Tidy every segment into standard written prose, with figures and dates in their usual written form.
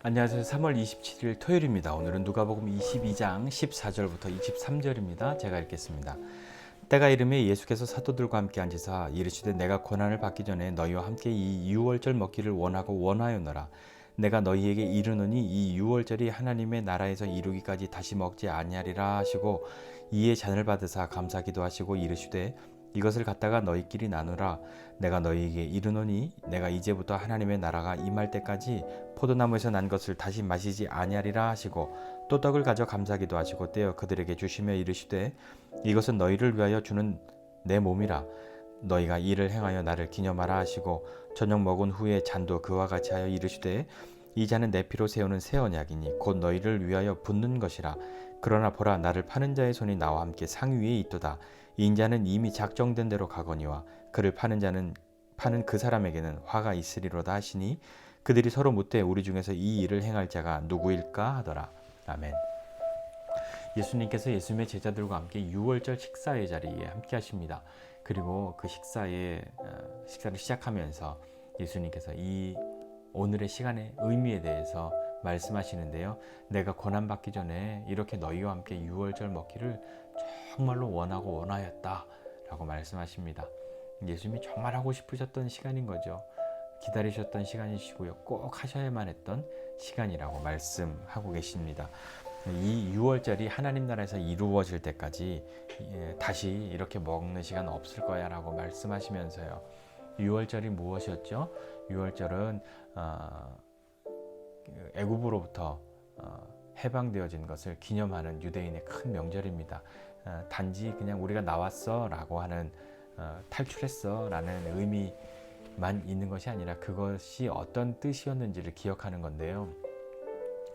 안녕하세요. 3월 27일 토요일입니다. 오늘은 누가복음 22장 14절부터 23절입니다. 제가 읽겠습니다. 때가 이르매 예수께서 사도들과 함께 앉으사 이르시되 내가 고난을 받기 전에 너희와 함께 이 유월절 먹기를 원하고 원하였노라. 내가 너희에게 이르노니 이 유월절이 하나님의 나라에서 이루기까지 다시 먹지 아니하리라 하시고 이에 잔을 받으사 감사기도 하시고 이르시되 이것을 갖다가 너희끼리 나누라. 내가 너희에게 이르노니 내가 이제부터 하나님의 나라가 임할 때까지 포도나무에서 난 것을 다시 마시지 아니하리라 하시고 또 떡을 가져 감사기도 하시고 떼어 그들에게 주시며 이르시되 이것은 너희를 위하여 주는 내 몸이라. 너희가 이를 행하여 나를 기념하라 하시고 저녁 먹은 후에 잔도 그와 같이 하여 이르시되 이 잔은 내 피로 세우는 새 언약이니 곧 너희를 위하여 붓는 것이라. 그러나 보라 나를 파는 자의 손이 나와 함께 상 위에 있도다. 이 인자는 이미 작정된 대로 가거니와 그를 파는 그 사람에게는 화가 있으리로다 하시니 그들이 서로 묻되 우리 중에서 이 일을 행할 자가 누구일까 하더라. 아멘. 예수님께서 예수님의 제자들과 함께 유월절 식사의 자리에 함께 하십니다. 그리고 그 식사를 시작하면서 예수님께서 이 오늘의 시간의 의미에 대해서 말씀하시는데요. 내가 고난받기 전에 이렇게 너희와 함께 유월절 먹기를 정말로 원하고 원하였다 라고 말씀하십니다. 예수님이 정말 하고 싶으셨던 시간인 거죠. 기다리셨던 시간이시고요. 꼭 하셔야만 했던 시간이라고 말씀하고 계십니다. 이 유월절이 하나님 나라에서 이루어질 때까지 다시 이렇게 먹는 시간 없을 거야 라고 말씀하시면서요. 유월절이 무엇이었죠? 유월절은 애굽으로부터 해방되어진 것을 기념하는 유대인의 큰 명절입니다. 단지 그냥 우리가 나왔어 라고 하는 탈출했어 라는 의미만 있는 것이 아니라 그것이 어떤 뜻이었는지를 기억하는 건데요.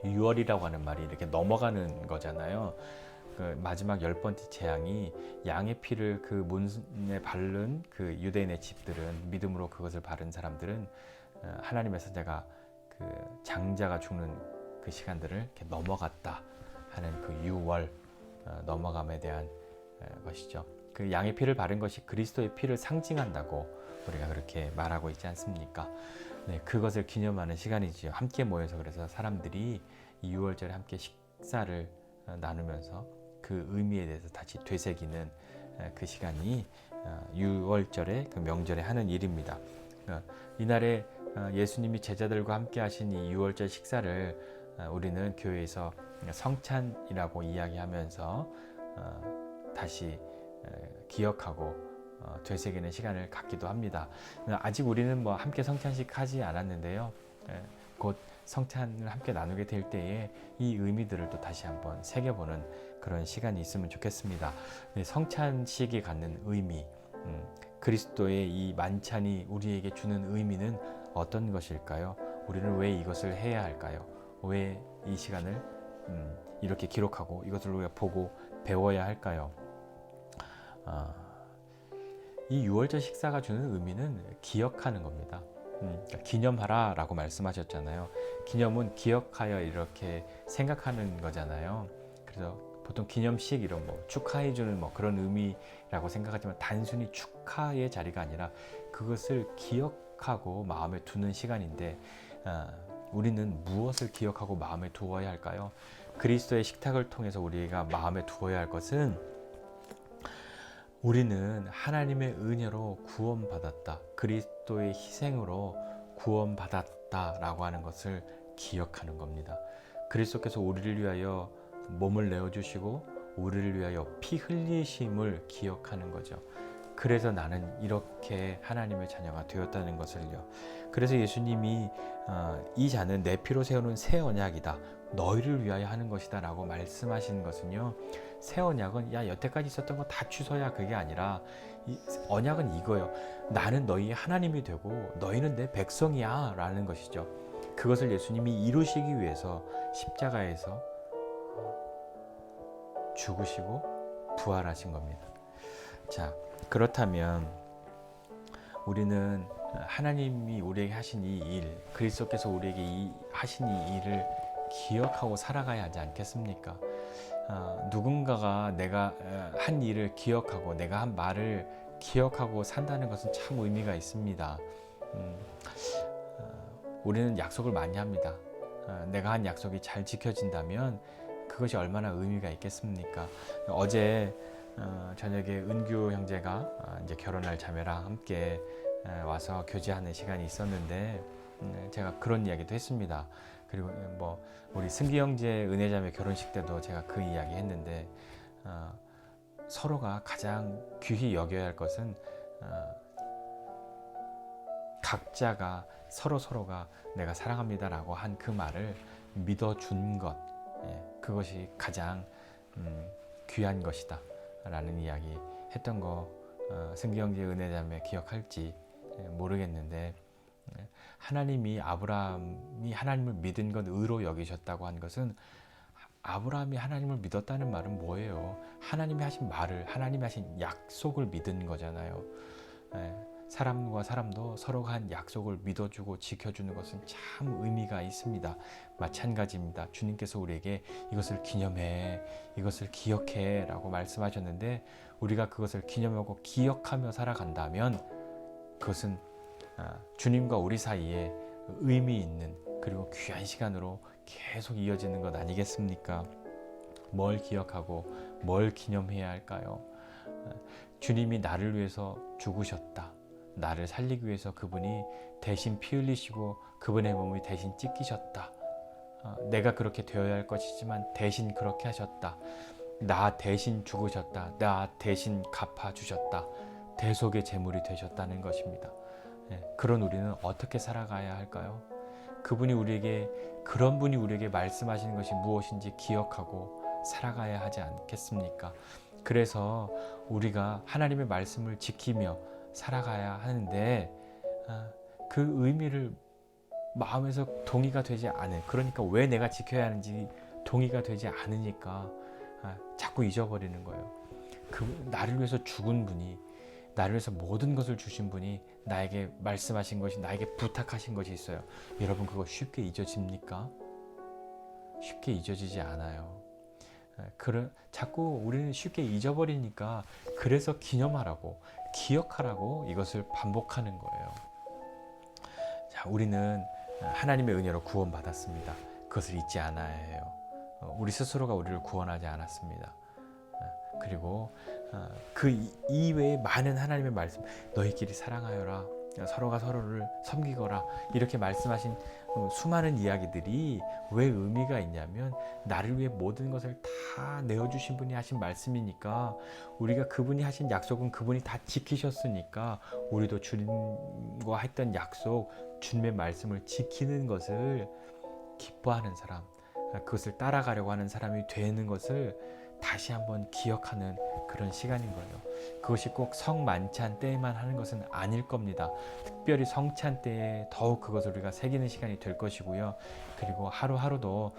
유월이라고 하는 말이 이렇게 넘어가는 거잖아요. 그 마지막 10번째 재앙이 양의 피를 그 문에 바른 그 유대인의 집들은, 믿음으로 그것을 바른 사람들은 하나님의 선자가 그 장자가 죽는 그 시간들을 이렇게 넘어갔다 하는 그 유월, 넘어감에 대한 것이죠. 그 양의 피를 바른 것이 그리스도의 피를 상징한다고 우리가 그렇게 말하고 있지 않습니까? 네, 그것을 기념하는 시간이지요. 함께 모여서 그래서 사람들이 이 유월절에 함께 식사를 나누면서 그 의미에 대해서 다시 되새기는 그 시간이 유월절의 그 명절에 하는 일입니다. 이날에 예수님이 제자들과 함께 하신 이 유월절 식사를 우리는 교회에서 성찬이라고 이야기하면서 다시 기억하고 되새기는 시간을 갖기도 합니다. 아직 우리는 함께 성찬식 하지 않았는데요. 곧 성찬을 함께 나누게 될 때에 이 의미들을 또 다시 한번 새겨보는 그런 시간이 있으면 좋겠습니다. 성찬식이 갖는 의미, 그리스도의 이 만찬이 우리에게 주는 의미는 어떤 것일까요? 우리는 왜 이것을 해야 할까요? 왜 이 시간을 이렇게 기록하고 이것을 우리가 보고 배워야 할까요? 이 유월절 식사가 주는 의미는 기억하는 겁니다. 그러니까 기념하라 라고 말씀하셨잖아요. 기념은 기억하여 이렇게 생각하는 거잖아요. 그래서 보통 기념식 이런 축하해주는 그런 의미라고 생각하지만 단순히 축하의 자리가 아니라 그것을 기억하고 마음에 두는 시간인데 우리는 무엇을 기억하고 마음에 두어야 할까요? 그리스도의 식탁을 통해서 우리가 마음에 두어야 할 것은 우리는 하나님의 은혜로 구원받았다. 그리스도의 희생으로 구원받았다 라고 하는 것을 기억하는 겁니다. 그리스도께서 우리를 위하여 몸을 내어주시고 우리를 위하여 피 흘리심을 기억하는 거죠. 그래서 나는 이렇게 하나님의 자녀가 되었다는 것을요. 그래서 예수님이 이 잔은 내 피로 세우는 새 언약이다. 너희를 위하여 하는 것이다 라고 말씀하시는 것은요. 새 언약은 여태까지 있었던 거 다 취소야 그게 아니라 이 언약은 이거예요. 나는 너희의 하나님이 되고 너희는 내 백성이야 라는 것이죠. 그것을 예수님이 이루시기 위해서 십자가에서 죽으시고 부활하신 겁니다. 자, 그렇다면 우리는 하나님이 우리에게 하신 이 일, 그리스도께서 우리에게 하신 이 일을 기억하고 살아가야 하지 않겠습니까? 누군가가 내가 한 일을 기억하고 내가 한 말을 기억하고 산다는 것은 참 의미가 있습니다. 우리는 약속을 많이 합니다. 내가 한 약속이 잘 지켜진다면 그것이 얼마나 의미가 있겠습니까? 어제 저녁에 은규 형제가 이제 결혼할 자매랑 함께 와서 교제하는 시간이 있었는데 제가 그런 이야기도 했습니다. 그리고 뭐 우리 승기 형제 은혜자매 결혼식 때도 제가 그 이야기 했는데 서로가 가장 귀히 여겨야 할 것은 각자가 서로가 내가 사랑합니다라고 한 그 말을 믿어준 것, 그것이 가장 귀한 것이다 라는 이야기 했던 거 승기 형제 은혜자매 기억할지 모르겠는데, 하나님이 아브라함이 하나님을 믿은 건 의로 여기셨다고 한 것은, 아브라함이 하나님을 믿었다는 말은 뭐예요? 하나님이 하신 말을, 하나님이 하신 약속을 믿은 거잖아요. 사람과 사람도 서로가 한 약속을 믿어주고 지켜주는 것은 참 의미가 있습니다. 마찬가지입니다. 주님께서 우리에게 이것을 기념해, 이것을 기억해 라고 말씀하셨는데, 우리가 그것을 기념하고 기억하며 살아간다면 그것은 주님과 우리 사이에 의미 있는 그리고 귀한 시간으로 계속 이어지는 것 아니겠습니까? 뭘 기억하고 뭘 기념해야 할까요? 주님이 나를 위해서 죽으셨다. 나를 살리기 위해서 그분이 대신 피 흘리시고 그분의 몸이 대신 찢기셨다. 내가 그렇게 되어야 할 것이지만 대신 그렇게 하셨다. 나 대신 죽으셨다. 나 대신 갚아주셨다. 대속의 제물이 되셨다는 것입니다. 그런 우리는 어떻게 살아가야 할까요? 그런 분이 우리에게 말씀하시는 것이 무엇인지 기억하고 살아가야 하지 않겠습니까? 그래서 우리가 하나님의 말씀을 지키며 살아가야 하는데, 그 의미를 마음에서 동의가 되지 않은, 그러니까 왜 내가 지켜야 하는지 동의가 되지 않으니까 자꾸 잊어버리는 거예요. 나를 위해서 죽은 분이, 나를 위해서 모든 것을 주신 분이 나에게 말씀하신 것이, 나에게 부탁하신 것이 있어요. 여러분, 그거 쉽게 잊어집니까? 쉽게 잊어지지 않아요. 자꾸 우리는 쉽게 잊어버리니까, 그래서 기념하라고, 기억하라고 이것을 반복하는 거예요. 자, 우리는 하나님의 은혜로 구원받았습니다. 그것을 잊지 않아야 해요. 우리 스스로가 우리를 구원하지 않았습니다. 그리고 그 이외에 많은 하나님의 말씀, 너희끼리 사랑하여라, 서로가 서로를 섬기거라, 이렇게 말씀하신 수많은 이야기들이 왜 의미가 있냐면, 나를 위해 모든 것을 다 내어주신 분이 하신 말씀이니까, 우리가 그분이 하신 약속은 그분이 다 지키셨으니까, 우리도 주님과 했던 약속, 주님의 말씀을 지키는 것을 기뻐하는 사람, 그것을 따라가려고 하는 사람이 되는 것을 다시 한번 기억하는 그런 시간인 거예요. 그것이 꼭 성만찬 때에만 하는 것은 아닐 겁니다. 특별히 성찬 때에 더욱 그것을 우리가 새기는 시간이 될 것이고요. 그리고 하루하루도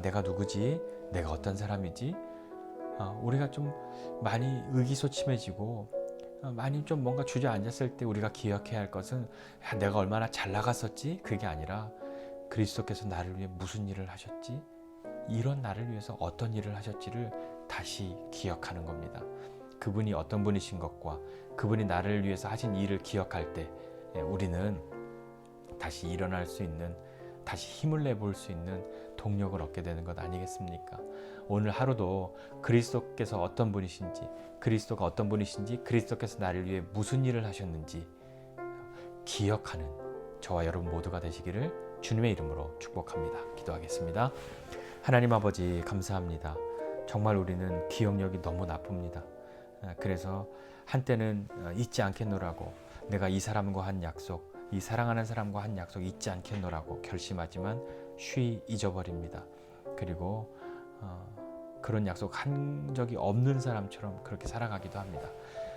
내가 누구지? 내가 어떤 사람이지? 우리가 좀 많이 의기소침해지고 많이 좀 뭔가 주저앉았을 때 우리가 기억해야 할 것은, 내가 얼마나 잘 나갔었지? 그게 아니라 그리스도께서 나를 위해 무슨 일을 하셨지? 이런 나를 위해서 어떤 일을 하셨지를 다시 기억하는 겁니다. 그분이 어떤 분이신 것과 그분이 나를 위해서 하신 일을 기억할 때 우리는 다시 일어날 수 있는, 다시 힘을 내볼 수 있는 동력을 얻게 되는 것 아니겠습니까? 오늘 하루도 그리스도께서 어떤 분이신지, 그리스도가 어떤 분이신지, 그리스도께서 나를 위해 무슨 일을 하셨는지 기억하는 저와 여러분 모두가 되시기를 주님의 이름으로 축복합니다. 기도하겠습니다. 하나님 아버지, 감사합니다. 정말 우리는 기억력이 너무 나쁩니다. 그래서 한때는 잊지 않겠노라고, 내가 이 사람과 한 약속, 이 사랑하는 사람과 한 약속 잊지 않겠노라고 결심하지만 쉬이 잊어버립니다. 그리고 그런 약속 한 적이 없는 사람처럼 그렇게 살아가기도 합니다.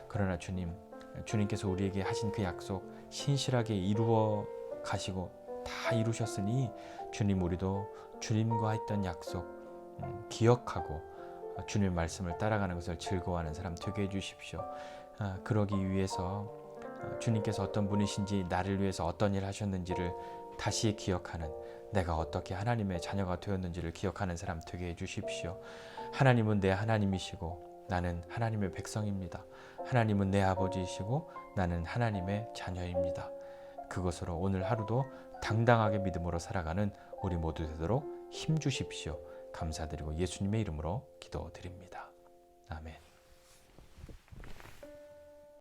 그러나 주님께서 우리에게 하신 그 약속 신실하게 이루어 가시고 다 이루셨으니, 주님, 우리도 주님과 했던 약속 기억하고 주님의 말씀을 따라가는 것을 즐거워하는 사람 되게 해주십시오. 그러기 위해서 주님께서 어떤 분이신지, 나를 위해서 어떤 일을 하셨는지를 다시 기억하는, 내가 어떻게 하나님의 자녀가 되었는지를 기억하는 사람 되게 해주십시오. 하나님은 내 하나님이시고 나는 하나님의 백성입니다. 하나님은 내 아버지이시고 나는 하나님의 자녀입니다. 그것으로 오늘 하루도 당당하게 믿음으로 살아가는 우리 모두 되도록 힘 주십시오. 감사드리고 예수님의 이름으로 기도드립니다. 아멘.